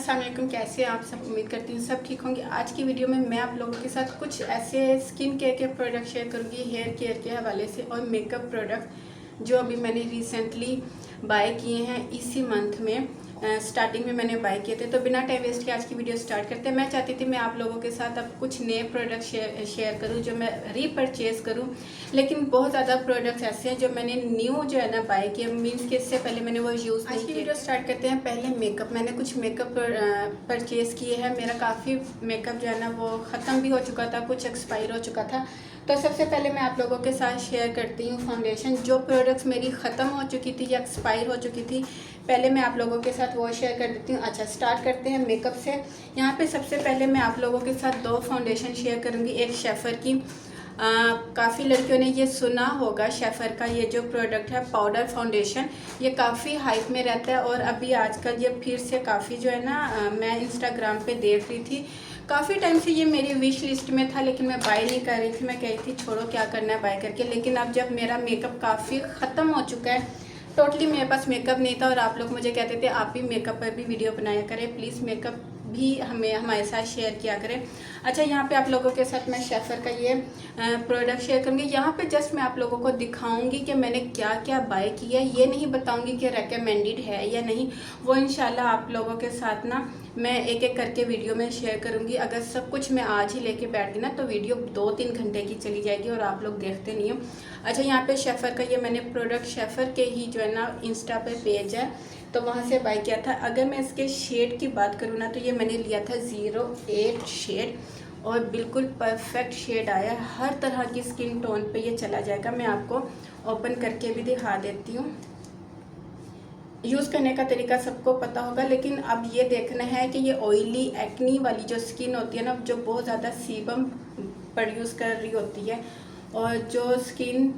अस्सलाम वालेकुम, कैसे हैं आप सब। उम्मीद करती हूँ सब ठीक होंगे। आज की वीडियो में मैं आप लोगों के साथ कुछ ऐसे स्किन केयर के प्रोडक्ट शेयर करूँगी, हेयर केयर के हवाले से, और मेकअप प्रोडक्ट जो अभी मैंने रिसेंटली बाय किए हैं इसी मंथ में। स्टार्टिंग में मैंने बाय किए थे। तो बिना टाइम वेस्ट के आज की वीडियो स्टार्ट करते हैं। मैं चाहती थी मैं आप लोगों के साथ अब कुछ नए प्रोडक्ट शेयर करूं जो मैं रीपरचेज़ करूं, लेकिन बहुत ज़्यादा प्रोडक्ट्स ऐसे हैं जो मैंने न्यू जो है ना बाय किए, मीन्स कि इससे पहले मैंने वो यूज़ नहीं किया। आज की वीडियो स्टार्ट करते हैं। पहले मेकअप, मैंने कुछ मेकअप परचेज़ किए हैं। मेरा काफ़ी मेकअप जो है ना वो ख़त्म भी हो चुका था, कुछ एक्सपायर हो चुका था। तो सबसे पहले मैं आप लोगों के साथ शेयर करती हूँ फाउंडेशन। जो प्रोडक्ट्स मेरी ख़त्म हो चुकी थी या एक्सपायर हो चुकी थी, पहले मैं आप लोगों के साथ वो शेयर कर देती हूँ। अच्छा, स्टार्ट करते हैं मेकअप से। यहाँ पे सबसे पहले मैं आप लोगों के साथ दो फाउंडेशन शेयर करूँगी। एक शेफर की, काफ़ी लड़कियों ने ये सुना होगा, शेफर का ये जो प्रोडक्ट है पाउडर फाउंडेशन, ये काफ़ी हाइप में रहता है। और अभी आजकल ये फिर से काफ़ी जो है ना, मैं इंस्टाग्राम पे देख रही थी, काफ़ी टाइम से ये मेरी विश लिस्ट में था, लेकिन मैं बाय नहीं कर रही थी। मैं कही थी छोड़ो क्या करना है बाय करके। लेकिन अब जब मेरा मेकअप काफ़ी ख़त्म हो चुका है, टोटली मेरे पास मेकअप नहीं था, और आप लोग मुझे कहते थे आप भी मेकअप पर भी वीडियो बनाया करें, प्लीज़ मेकअप भी हमारे साथ शेयर किया करें। अच्छा, यहाँ पे आप लोगों के साथ मैं शेफर का ये प्रोडक्ट शेयर करूँगी। यहाँ पे जस्ट मैं आप लोगों को दिखाऊंगी कि मैंने क्या क्या बाय किया है। ये नहीं बताऊंगी कि रेकमेंडेड है या नहीं, वो इंशाल्लाह आप लोगों के साथ ना मैं एक एक करके वीडियो में शेयर करूँगी। अगर सब कुछ मैं आज ही लेके बैठ गई ना तो वीडियो 2-3 घंटे की चली जाएगी और आप लोग देखते नहीं हो। अच्छा, यहाँ पे शेफर का ये मैंने प्रोडक्ट शेफर के ही जो है ना इंस्टा पे पेज है, तो वहाँ से बाय किया था। अगर मैं इसके शेड की बात करूँ ना तो ये मैंने लिया था 08 शेड, और बिल्कुल परफेक्ट शेड आया है। हर तरह की स्किन टोन पे ये चला जाएगा। मैं आपको ओपन करके भी दिखा देती हूँ। यूज़ करने का तरीका सबको पता होगा, लेकिन अब ये देखना है कि ये ऑयली एक्नी वाली जो स्किन होती है ना, जो बहुत ज़्यादा सीबम प्रोड्यूस कर रही होती है, और जो स्किन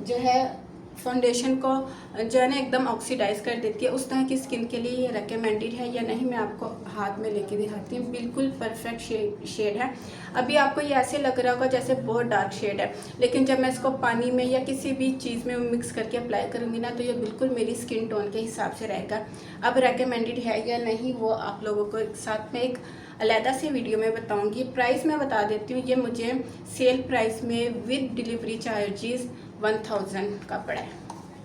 जो है फाउंडेशन को जो है ना एकदम ऑक्सीडाइज कर देती है, उस तरह की स्किन के लिए ये रेकमेंडेड है या नहीं, मैं आपको हाथ में लेके दिखाती हूँ। बिल्कुल परफेक्ट शेड है। अभी आपको ये ऐसे लग रहा होगा जैसे बहुत डार्क शेड है, लेकिन जब मैं इसको पानी में या किसी भी चीज़ में मिक्स करके अप्लाई करूँगी ना तो ये बिल्कुल मेरी स्किन टोन के हिसाब से रहेगा। अब रेकमेंडेड है या नहीं वो आप लोगों को साथ में एक अलहदा से वीडियो में बताऊंगी। प्राइस मैं बता देती हूँ, ये मुझे सेल प्राइस में विद डिलीवरी चार्जेस 1000 का पड़ा है।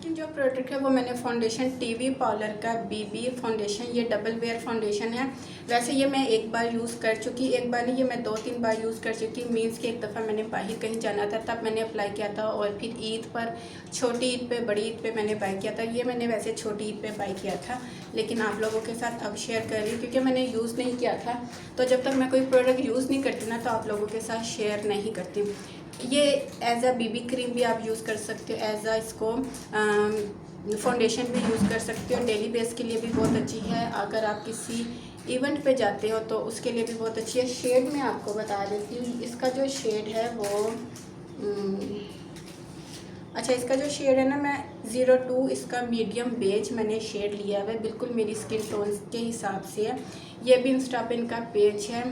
जो प्रोडक्ट है वो मैंने फाउंडेशन टीवी पार्लर का बीबी फाउंडेशन, ये डबल वेयर फाउंडेशन है। वैसे ये मैं एक बार यूज़ कर चुकी, एक बार नहीं, ये मैं 2-3 बार यूज़ कर चुकी। मीन्स कि एक दफ़ा मैंने बाहर कहीं जाना था तब मैंने अप्लाई किया था, और फिर ईद पर, छोटी ईद पे, बड़ी ईद पे मैंने बाय किया था। ये मैंने वैसे छोटी ईद पे बाय किया था, लेकिन आप लोगों के साथ अब शेयर कर रही हूँ क्योंकि मैंने यूज़ नहीं किया था। तो जब तक मैं कोई प्रोडक्ट यूज़ नहीं करती ना तो आप लोगों के साथ शेयर नहीं करती। ये एज अ बीबी क्रीम भी आप यूज़ कर सकते हो, एज अ इसको फाउंडेशन भी यूज़ कर सकते हो। डेली बेस के लिए भी बहुत अच्छी है। अगर आप किसी इवेंट पे जाते हो तो उसके लिए भी बहुत अच्छी है। शेड में आपको बता देती हूँ, इसका जो शेड है वो अच्छा, इसका जो शेड है ना, मैं 02, इसका मीडियम बेज मैंने शेड लिया है, बिल्कुल मेरी स्किन टोन के हिसाब से है। ये भी इंस्टा पे इनका पेज है।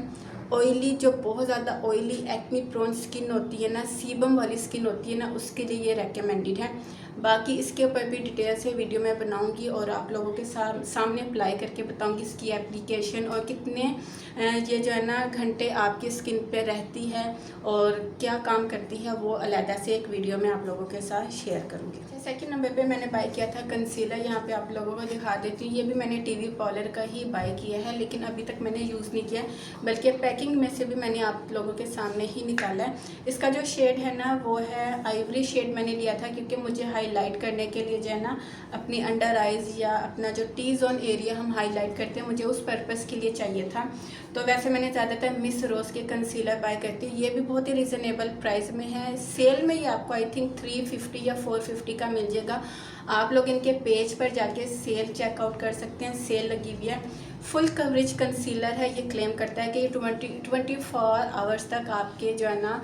ऑयली, जो बहुत ज़्यादा ऑयली एक्नी प्रोन स्किन होती है ना, सीबम वाली स्किन होती है ना, उसके लिए ये रेकमेंडेड है। बाकी इसके ऊपर भी डिटेल से वीडियो मैं बनाऊंगी और आप लोगों के सामने अप्लाई करके बताऊंगी इसकी एप्लीकेशन, और कितने ये जो है ना घंटे आपकी स्किन पे रहती है और क्या काम करती है, वो अलहदा से एक वीडियो में आप लोगों के साथ शेयर करूँगी। सेकंड नंबर पे मैंने बाय किया था कंसीलर। यहाँ पे आप लोगों को दिखा देती हूँ। ये भी मैंने टीवी पार्लर का ही बाय किया है, लेकिन अभी तक मैंने यूज़ नहीं किया, बल्कि पैकिंग में से भी मैंने आप लोगों के सामने ही निकाला है। इसका जो शेड है ना वो है आइवरी शेड मैंने लिया था, क्योंकि मुझे हाईलाइट करने के लिए जो है ना अपनी अंडर आइज़ या अपना जो टी जोन एरिया हम हाईलाइट करते हैं, मुझे उस पर्पज़ के लिए चाहिए था। तो वैसे मैंने ज़्यादातर मिस रोज़ के कंसीलर बाय करती हूँ। ये भी बहुत ही रिजनेबल प्राइस में है। सेल में ये आपको आई थिंक 350 या 450 का मिल जाएगा। आप लोग इनके पेज पर जाके सेल चेकआउट कर सकते हैं, सेल लगी हुई है। फुल कवरेज कंसीलर है। ये क्लेम करता है कि ये 24 आवर्स तक आपके जो है ना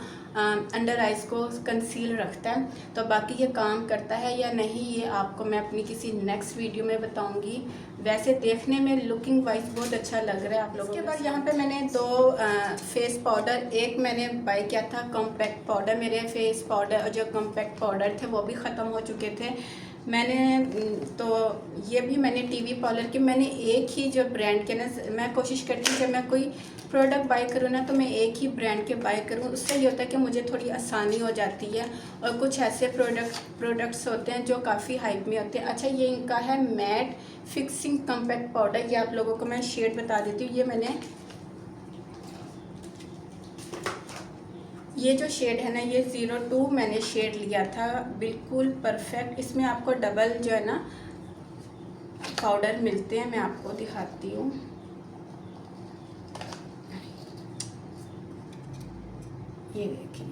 अंडर आइज़ को कंसील रखता है। तो बाकी ये काम करता है या नहीं ये आपको मैं अपनी किसी नेक्स्ट वीडियो में बताऊंगी। वैसे देखने में लुकिंग वाइज बहुत अच्छा लग रहा है आप लोगों के बाद। यहाँ पे मैंने दो फेस पाउडर, एक मैंने बाय किया था कॉम्पैक्ट पाउडर। मेरे फेस पाउडर और जो कॉम्पैक्ट पाउडर थे वो भी ख़त्म हो चुके थे। मैंने तो ये भी मैंने टीवी पार्लर के मैंने एक ही जो ब्रांड के ना, मैं कोशिश करती हूँ जब मैं कोई प्रोडक्ट बाय करूँ ना तो मैं एक ही ब्रांड के बाय करूँ। उससे ये होता है कि मुझे थोड़ी आसानी हो जाती है। और कुछ ऐसे प्रोडक्ट्स होते हैं जो काफ़ी हाइप में होते हैं। अच्छा, ये इनका है मैट फिक्सिंग कॉम्पैक्ट पाउडर। ये आप लोगों को मैं शेड बता देती हूँ। ये जो शेड है ना, ये 02 मैंने शेड लिया था, बिल्कुल परफेक्ट। इसमें आपको डबल जो है ना पाउडर मिलते हैं, मैं आपको दिखाती हूँ। ये देखिए,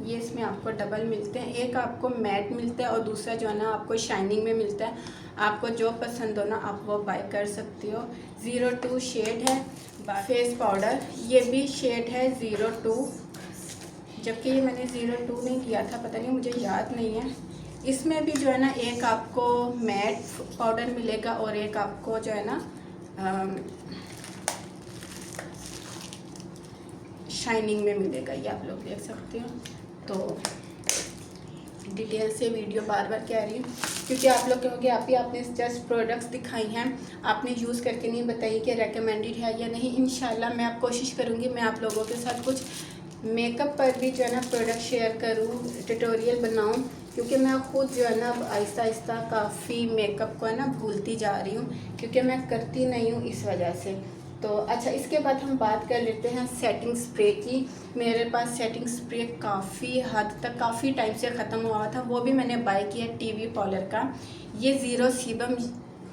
ये इसमें आपको डबल मिलते हैं। एक आपको मैट मिलता है और दूसरा जो है ना आपको शाइनिंग में मिलता है। आपको जो पसंद हो ना आप वो बाय कर सकती हो। 02 शेड है। फेस पाउडर ये भी शेड है 02, जबकि ये मैंने 02 नहीं लिया था, पता नहीं मुझे याद नहीं है। इसमें भी जो है ना एक आपको मैट पाउडर मिलेगा और एक आपको जो है ना शाइनिंग में मिलेगा। ये आप लोग देख सकते हो। तो डिटेल से वीडियो बार बार कह रही हूँ क्योंकि आप लोग कहोगे आपने जस्ट प्रोडक्ट्स दिखाई हैं, आपने यूज़ करके नहीं बताई कि रेकमेंडेड है या नहीं। इंशाल्लाह मैं आप कोशिश करूँगी मैं आप लोगों के साथ कुछ मेकअप पर भी जो है ना प्रोडक्ट शेयर करूँ, ट्यूटोरियल बनाऊँ, क्योंकि मैं खुद जो है ना आहिस्ता आहिस्ता काफ़ी मेकअप को है ना भूलती जा रही हूँ क्योंकि मैं करती नहीं हूँ इस वजह से। तो अच्छा, इसके बाद हम बात कर लेते हैं सेटिंग स्प्रे की। मेरे पास सेटिंग स्प्रे काफ़ी हद तक काफ़ी टाइम से ख़त्म हुआ था, वो भी मैंने बाय किया टीवी पार्लर का। ये ज़ीरो सीबम।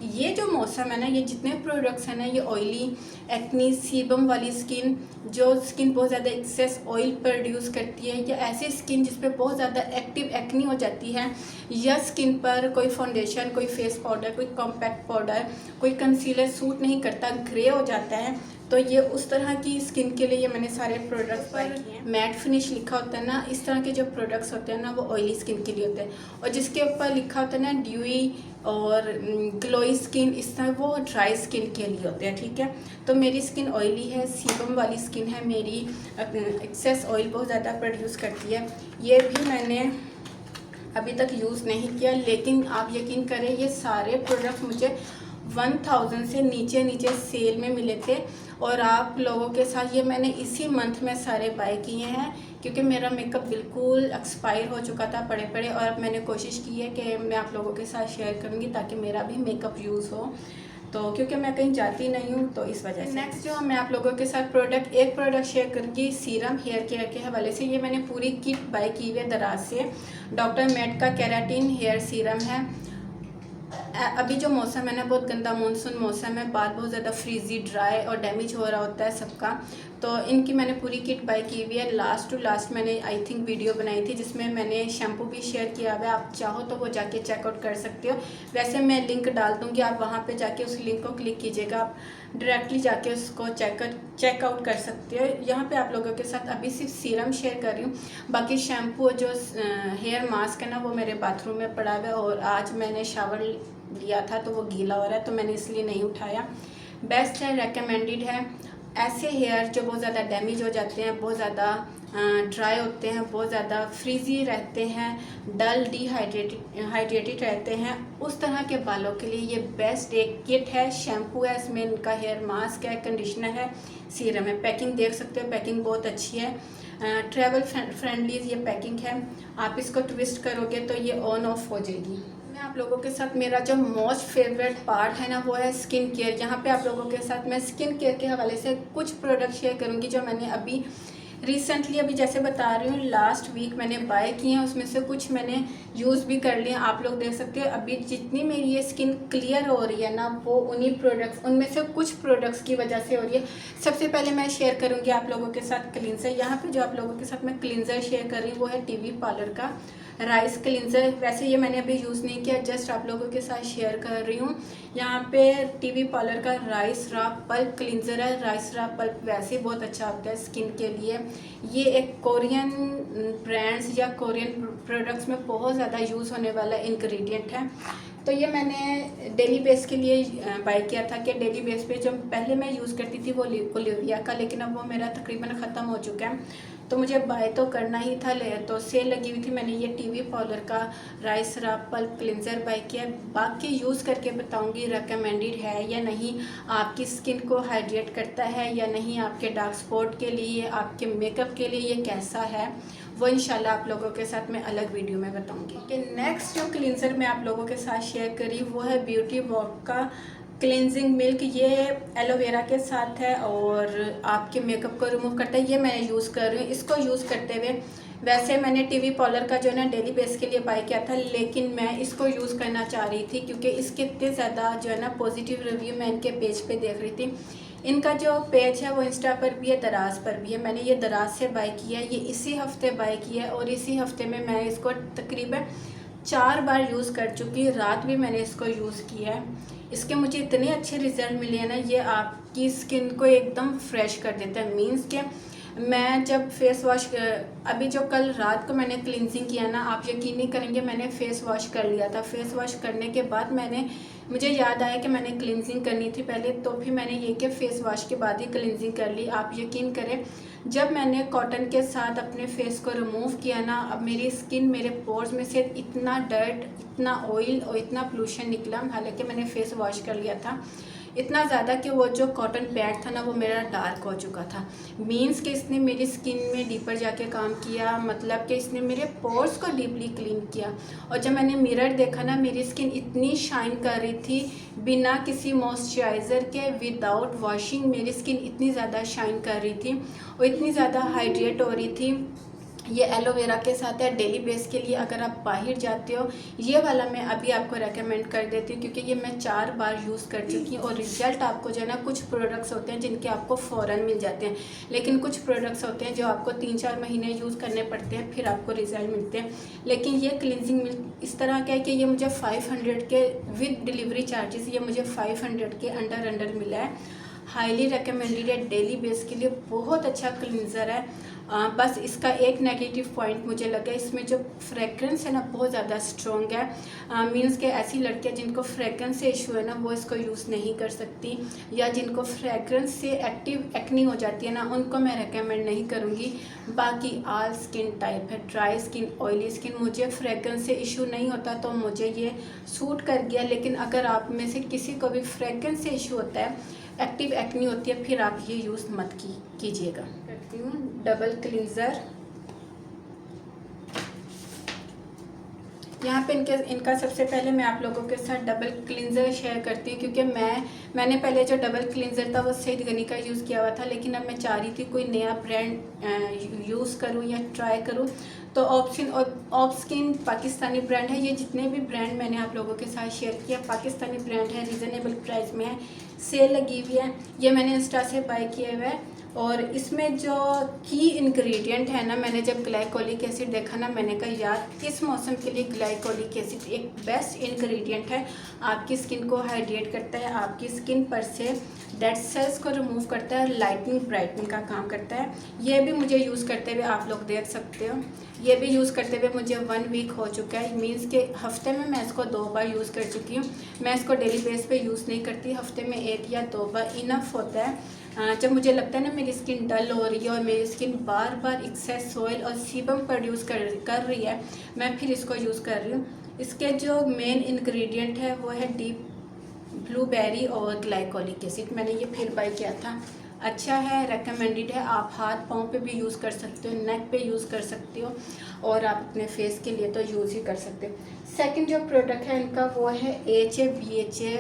ये जो मौसम है ना, ये जितने प्रोडक्ट्स हैं ना, ये ऑयली एक्नी सीबम वाली स्किन, जो स्किन बहुत ज़्यादा एक्सेस ऑयल प्रोड्यूस करती है, या ऐसी स्किन जिस पे बहुत ज़्यादा एक्टिव एक्नी हो जाती है, या स्किन पर कोई फाउंडेशन, कोई फेस पाउडर, कोई कॉम्पैक्ट पाउडर, कोई कंसीलर सूट नहीं करता, ग्रे हो जाता है, तो ये उस तरह की स्किन के लिए ये मैंने सारे प्रोडक्ट्स बाय किए हैं। मैट फिनिश लिखा होता है ना, इस तरह के जो प्रोडक्ट्स होते हैं ना वो ऑयली स्किन के लिए होते हैं। और जिसके ऊपर लिखा होता है ना ड्यूई और ग्लोई स्किन, इस तरह वो ड्राई स्किन के लिए होते हैं। ठीक है, तो मेरी स्किन ऑयली है, सीबम वाली स्किन है मेरी, एक्सेस ऑयल बहुत ज़्यादा प्रोड्यूस करती है। ये भी मैंने अभी तक यूज़ नहीं किया, लेकिन आप यकीन करें ये सारे प्रोडक्ट मुझे 1000 से नीचे सेल में मिले थे। और आप लोगों के साथ ये मैंने इसी मंथ में सारे बाय किए हैं क्योंकि मेरा मेकअप बिल्कुल एक्सपायर हो चुका था पड़े पड़े, और अब मैंने कोशिश की है कि मैं आप लोगों के साथ शेयर करूँगी ताकि मेरा भी मेकअप यूज़ हो। तो क्योंकि मैं कहीं जाती नहीं हूँ तो इस वजह से। नेक्स्ट जो मैं आप लोगों के साथ एक प्रोडक्ट शेयर करूँगी सीरम हेयर केयर के हवाले से। ये मैंने पूरी किट बाय की हुई है दराज से। डॉक्टर मेट का केराटिन हेयर सीरम है। अभी जो मौसम है ना, बहुत गंदा मानसून मौसम है, बाल बहुत ज़्यादा फ्रीजी, ड्राई और डैमेज हो रहा होता है सबका। तो इनकी मैंने पूरी किट बाय की हुई है। लास्ट टू लास्ट मैंने आई थिंक वीडियो बनाई थी जिसमें मैंने शैम्पू भी शेयर किया हुआ है। आप चाहो तो वो जाके चेकआउट कर सकते हो। वैसे मैं लिंक डाल दूँगी, आप वहाँ पे जाके उस लिंक को क्लिक कीजिएगा, आप डायरेक्टली जाके उसको चेकआउट कर सकते हो। यहाँ पे आप लोगों के साथ अभी सिर्फ सीरम शेयर कर रही हूँ, बाकी शैम्पू जो हेयर मास्क है ना वो मेरे बाथरूम में पड़ा हुआ है, और आज मैंने शावर लिया था तो वो गीला हो रहा है तो मैंने इसलिए नहीं उठाया। बेस्ट है, रेकमेंडेड है। ऐसे हेयर जो बहुत ज़्यादा डैमेज हो जाते हैं, बहुत ज़्यादा ड्राई होते हैं, बहुत ज़्यादा फ्रीजी रहते हैं, डल डिहाइड्रेटेड रहते हैं, उस तरह के बालों के लिए ये बेस्ट एक किट है। शैम्पू है, इसमें इनका हेयर मास्क है, कंडीशनर है, सीरम है। पैकिंग देख सकते हो, पैकिंग बहुत अच्छी है, ट्रैवल फ्रेंडली ये पैकिंग है। आप इसको ट्विस्ट करोगे तो ये ऑन ऑफ हो जाएगी। मैं आप लोगों के साथ मेरा जो मोस्ट फेवरेट पार्ट है ना वो है स्किन केयर। यहाँ पे आप लोगों के साथ मैं स्किन केयर के हवाले से कुछ प्रोडक्ट शेयर करूँगी जो मैंने अभी रिसेंटली अभी जैसे बता रही हूँ लास्ट वीक मैंने बाय किए हैं। उसमें से कुछ मैंने यूज़ भी कर लिए। आप लोग देख सकते हो अभी जितनी मेरी ये स्किन क्लियर हो रही है ना वो उनमें से कुछ प्रोडक्ट्स की वजह से हो रही है। सबसे पहले मैं शेयर करूँगी आप लोगों के साथ क्लींजर। यहाँ पे जो आप लोगों के साथ मैं क्लींजर शेयर कर रही हूँ वो है टीवी पार्लर का राइस क्लींजर। वैसे ये मैंने अभी यूज़ नहीं किया, जस्ट आप लोगों के साथ शेयर कर रही हूँ। यहाँ पे टीवी पार्लर का राइस रा पल्प क्लींजर है। राइस रा पल्प वैसे ही बहुत अच्छा होता है स्किन के लिए। ये एक कोरियन ब्रांड्स या कोरियन प्रोडक्ट्स में बहुत ज़्यादा यूज़ होने वाला इंग्रेडिएंट है। तो ये मैंने डेली बेस के लिए बाय किया था कि डेली बेस पे जो पहले मैं यूज़ करती थी वो ओलिविया का, लेकिन अब वो मेरा तकरीबन ख़त्म हो चुका है। तो मुझे बाय तो करना ही था। तो सेल लगी हुई थी, मैंने ये टीवी पार्लर का राइस रब पल्प क्लिनज़र बाय किया। बाकी यूज़ करके बताऊंगी रिकमेंडेड है या नहीं, आपकी स्किन को हाइड्रेट करता है या नहीं, आपके डार्क स्पॉट के लिए, आपके मेकअप के लिए ये कैसा है, वो इंशाल्लाह आप लोगों के साथ मैं अलग वीडियो में बताऊंगी। कि नेक्स्ट जो क्लिनज़र मैं आप लोगों के साथ शेयर करी वो है ब्यूटी वॉक का क्लिनजिंग मिल्क। ये एलोवेरा के साथ है और आपके मेकअप को रिमूव करता है। ये मैं यूज़ कर रही हूँ। इसको यूज़ करते हुए वैसे मैंने टीवी पार्लर का जो है ना डेली बेस के लिए बाय किया था, लेकिन मैं इसको यूज़ करना चाह रही थी क्योंकि इसके इतने ज़्यादा जो है ना पॉजिटिव रिव्यू मैं इनके पेज पे देख रही थी। इनका जो पेज है वो इंस्टा पर भी है, दराज पर भी है। मैंने ये दराज से बाय किया है, ये इसी हफ्ते बाय किया है और इसी हफ्ते में मैं इसको तकरीबन 4 बार यूज़ कर चुकी। रात भी मैंने इसको यूज़ किया है। इसके मुझे इतने अच्छे रिज़ल्ट मिले हैं ना, ये आपकी स्किन को एकदम फ्रेश कर देता है। मीन्स के मैं जब फेस वॉश अभी जो कल रात को मैंने क्लिनजिंग किया ना, आप यकीन नहीं करेंगे, मैंने फेस वॉश कर लिया था। फेस वॉश करने के बाद मुझे याद आया कि मैंने क्लिनजिंग करनी थी पहले, तो फिर मैंने ये कि फेस वॉश के बाद ही क्लिनजिंग कर ली। आप यकीन करें, जब मैंने कॉटन के साथ अपने फेस को रिमूव किया ना, अब मेरी स्किन, मेरे पोर्स में से इतना डर्ट, इतना ऑयल और इतना पोल्यूशन निकला, हालांकि मैंने फेस वॉश कर लिया था, इतना ज़्यादा कि वो जो कॉटन पैड था ना वो मेरा डार्क हो चुका था। मीन्स कि इसने मेरी स्किन में डीपर जाके काम किया, मतलब कि इसने मेरे पोर्स को डीपली क्लीन किया। और जब मैंने मिरर देखा ना, मेरी स्किन इतनी शाइन कर रही थी बिना किसी मॉइस्चराइज़र के, विदाउट वॉशिंग मेरी स्किन इतनी ज़्यादा शाइन कर रही थी और इतनी ज़्यादा हाइड्रेट हो रही थी। ये एलोवेरा के साथ है। डेली बेस के लिए अगर आप बाहर जाते हो, ये वाला मैं अभी आपको रेकमेंड कर देती हूँ क्योंकि ये मैं 4 बार यूज़ कर चुकी हूँ और रिज़ल्ट आपको जो है ना, कुछ प्रोडक्ट्स होते हैं जिनके आपको फ़ौरन मिल जाते हैं, लेकिन कुछ प्रोडक्ट्स होते हैं जो आपको 3-4 महीने यूज़ करने पड़ते हैं फिर आपको रिज़ल्ट मिलते हैं। लेकिन ये क्लिनजिंग मिल्क इस तरह का है कि ये मुझे 500 के विद डिलीवरी चार्जेस, ये मुझे 500 के अंडर मिला है। हाईली रिकमेंडेड है डेली बेस के लिए, बहुत अच्छा क्लिनज़र है। बस इसका एक नेगेटिव पॉइंट मुझे लगा, इसमें जो फ्रेगरेंस है ना बहुत ज़्यादा स्ट्रॉन्ग है। मींस के ऐसी लड़कियां जिनको फ्रेगरेंस से इशू है ना, वो इसको यूज़ नहीं कर सकती, या जिनको फ्रेगरेंस से एक्टिव एक्नी हो जाती है ना, उनको मैं रेकमेंड नहीं करूँगी। बाकी ऑल स्किन टाइप है, ड्राई स्किन, ऑयली स्किन, मुझे फ्रेगरेंस से इशू नहीं होता तो मुझे ये सूट कर गया। लेकिन अगर आप में से किसी को भी फ्रेगरेंस से इशू होता है, एक्टिव एक्नी होती है, फिर आप ये यूज़ मत कीजिएगा। करती हूँ डबल क्लींजर। यहाँ पे इनका सबसे पहले मैं आप लोगों के साथ डबल क्लींजर शेयर करती हूँ क्योंकि मैंने पहले जो डबल क्लींजर था वो सैयद गनी का यूज़ किया हुआ था, लेकिन अब मैं चाह रही थी कोई नया ब्रांड यूज़ करूँ या ट्राई करूँ। तो ऑप्स्किन पाकिस्तानी ब्रांड है। ये जितने भी ब्रांड मैंने आप लोगों के साथ शेयर किया पाकिस्तानी ब्रांड है, रीज़नेबल प्राइस में है, सेल लगी हुई है। ये मैंने इंस्टा से बाय किया हुआ है और इसमें जो की इंग्रेडिएंट है ना, मैंने जब ग्लाइकोलिक एसिड देखा ना, मैंने कहा यार इस मौसम के लिए ग्लाइकोलिक एसिड एक बेस्ट इंग्रेडिएंट है। आपकी स्किन को हाइड्रेट करता है, आपकी स्किन पर से डेड सेल्स को रिमूव करता है, लाइटनिंग ब्राइटनिंग का काम करता है। ये भी मुझे यूज़ करते हुए आप लोग देख सकते हो, ये भी यूज़ करते हुए मुझे 1 वीक हो चुका है। मीन्स के हफ्ते में मैं इसको 2 बार यूज़ कर चुकी हूँ। मैं इसको डेली बेस पे यूज़ नहीं करती, हफ्ते में 1 या 2 बार इनफ होता है। जब मुझे लगता है ना मेरी स्किन डल हो रही है और मेरी स्किन बार बार एक्सेस ऑयल और सीबम प्रोड्यूस कर रही है, मैं फिर इसको यूज़ कर रही हूँ। इसके जो मेन इंग्रेडिएंट है वो है डीप ब्लूबेरी और ग्लाइकोलिक एसिड। मैंने ये फिर बाय किया था, अच्छा है, रेकमेंडेड है। आप हाथ पाँव पे भी यूज़ कर सकते हो, नेक पे यूज़ कर सकते हो और आप अपने फेस के लिए तो यूज़ ही कर सकते हो। सेकंड जो प्रोडक्ट है इनका वो है AHA/BHA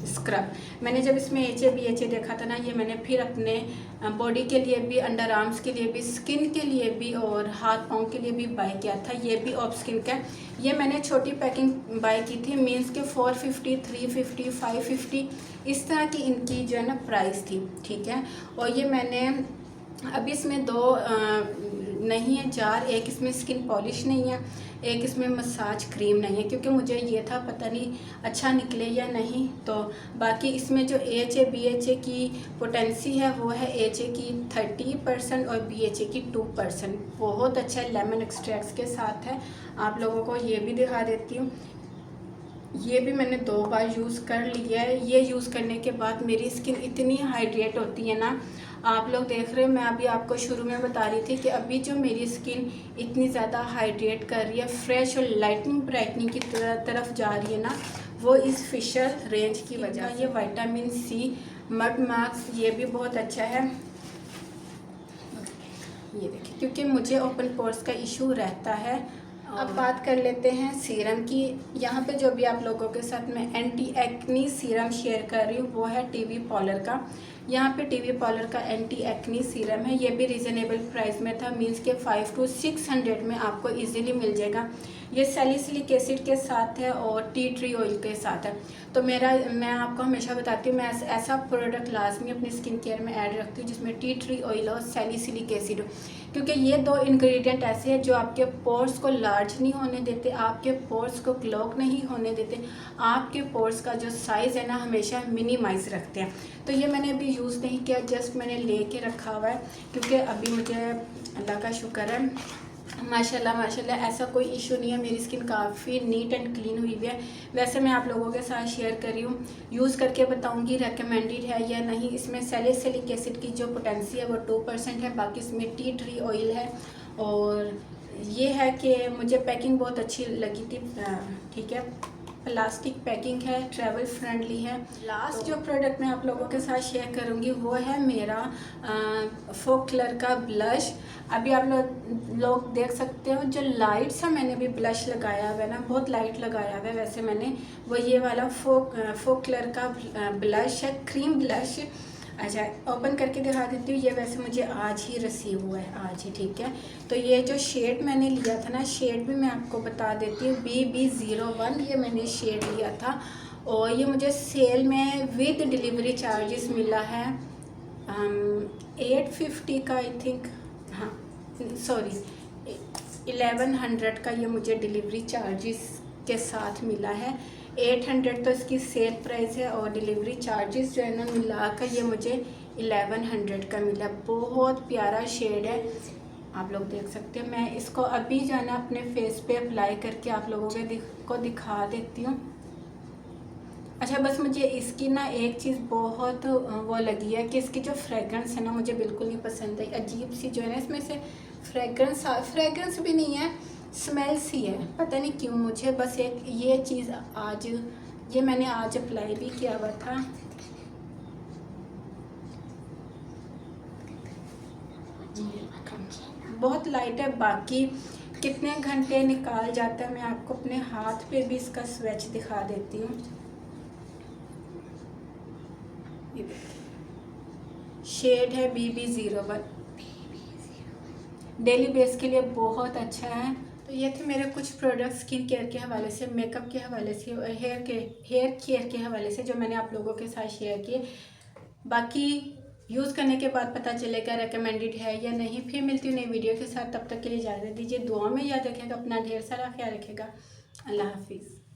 स्क्रब। मैंने जब इसमें AHA/BHA देखा था ना, ये मैंने फिर अपने बॉडी के लिए भी, अंडर आर्म्स के लिए भी, स्किन के लिए भी और हाथ पाँव के लिए भी बाय किया था। ये भी ऑप्स्किन का। ये मैंने छोटी पैकिंग बाय की थी, मीन्स के 450, 350, 550 इस तरह की इनकी जो है ना प्राइस थी, ठीक है। और ये मैंने अभी इसमें 2 नहीं है, 4, एक इसमें स्किन पॉलिश नहीं है, एक इसमें मसाज क्रीम नहीं है, क्योंकि मुझे ये था पता नहीं अच्छा निकले या नहीं। तो बाकी इसमें जो AHA/BHA की पोटेंसी है वो है AHA की 30% और BHA की 2%। बहुत अच्छा लेमन एक्सट्रैक्ट्स के साथ है। आप लोगों को ये भी दिखा देती हूँ। ये भी मैंने 2 बार यूज़ कर लिया है। ये यूज़ करने के बाद मेरी स्किन इतनी हाइड्रेट होती है ना, आप लोग देख रहे हो। मैं अभी आपको शुरू में बता रही थी कि अभी जो मेरी स्किन इतनी ज़्यादा हाइड्रेट कर रही है, फ्रेश और लाइटनिंग ब्राइटनिंग की तरफ जा रही है ना, वो इस फिशर रेंज की वजह से। ये विटामिन सी मड मास्क ये भी बहुत अच्छा है, ये देखिए, क्योंकि मुझे ओपन पोर्स का इशू रहता है। अब बात कर लेते हैं सीरम की। यहाँ पे जो भी आप लोगों के साथ मैं एंटी एक्नी सीरम शेयर कर रही हूँ वो है टीवी पॉलर का। यहाँ पे टीवी पॉलर का एंटी एक्नी सीरम है। ये भी रिजनेबल प्राइस में था, मीन्स के 500 to 600 में आपको इजीली मिल जाएगा। ये सैलिसिलिक एसिड के साथ है और टी ट्री ऑयल के साथ है। तो मैं आपको हमेशा बताती हूँ, मैं ऐसा प्रोडक्ट लाजमी अपनी स्किन केयर में ऐड रखती हूँ जिसमें टी ट्री ऑयल और सैलिसिलिक एसिड हो, क्योंकि ये 2 इंग्रेडिएंट ऐसे हैं जो आपके पोर्स को लार्ज नहीं होने देते, आपके पोर्स को क्लॉग नहीं होने देते, आपके पोर्स का जो साइज़ है ना हमेशा मिनिमाइज रखते हैं। तो ये मैंने अभी यूज़ नहीं किया, जस्ट मैंने लेके रखा हुआ है, क्योंकि अभी मुझे अल्लाह का शुक्र है माशाल्लाह माशाल्लाह ऐसा कोई इशू नहीं है। मेरी स्किन काफ़ी नीट एंड क्लीन हुई है। वैसे मैं आप लोगों के साथ शेयर कर रही हूँ, यूज़ करके बताऊँगी रेकमेंडेड है या नहीं। इसमें सैलिसिलिक एसिड की जो पोटेंसी है वो 2% है, बाकी इसमें टी ट्री ऑयल है। और ये है कि मुझे पैकिंग बहुत अच्छी लगी थी, ठीक है, प्लास्टिक पैकिंग है, ट्रैवल फ्रेंडली है। लास्ट जो प्रोडक्ट मैं आप लोगों के साथ शेयर करूंगी वो है मेरा फोक कलर का ब्लश। अभी आप लोग देख सकते हो जो लाइट सा मैंने भी ब्लश लगाया हुआ है ना, बहुत लाइट लगाया हुआ है। वैसे मैंने वो ये वाला फोक कलर का ब्लश है, क्रीम ब्लश। अच्छा, ओपन करके दिखा देती हूँ। ये वैसे मुझे आज ही रिसीव हुआ है, आज ही, ठीक है। तो ये जो शेड मैंने लिया था ना, शेड भी मैं आपको बता देती हूँ, BB01 ये मैंने शेड लिया था। और ये मुझे सेल में विद डिलीवरी चार्जेस मिला है 850 का, आई थिंक, हाँ सॉरी 1100 का ये मुझे डिलीवरी चार्जेस के साथ मिला है। 800 तो इसकी सेल प्राइस है और डिलीवरी चार्जेस जो है ना मिला कर ये मुझे 1100 का मिला। बहुत प्यारा शेड है, आप लोग देख सकते हैं। मैं इसको अभी जो है ना अपने फेस पे अप्लाई करके आप लोगों को दिखा देती हूँ। अच्छा, बस मुझे इसकी ना एक चीज़ बहुत वो लगी है कि इसकी जो फ्रेगरेंस है ना मुझे बिल्कुल नहीं पसंद आई। अजीब सी जो है ना इसमें से फ्रेगरेंस भी नहीं है, स्मेल सी है, पता नहीं क्यों। मुझे बस एक ये चीज़ आज, ये मैंने आज अप्लाई भी किया हुआ था। बहुत लाइट है, बाकी कितने घंटे निकाल जाता है मैं आपको अपने हाथ पे भी इसका स्वेच दिखा देती हूँ। शेड है BB01, डेली बेस के लिए बहुत अच्छा है। तो ये थे मेरे कुछ प्रोडक्ट स्किन केयर के हवाले से, मेकअप के हवाले से और हेयर केयर के हवाले से जो मैंने आप लोगों के साथ शेयर किए। बाकी यूज़ करने के बाद पता चलेगा रेकमेंडेड है या नहीं। फिर मिलती हूँ नई वीडियो के साथ, तब तक के लिए इजाज़त दीजिए। दुआ में याद रखिएगा, अपना ढेर सारा ख्याल रखिएगा। अल्लाह हाफिज़।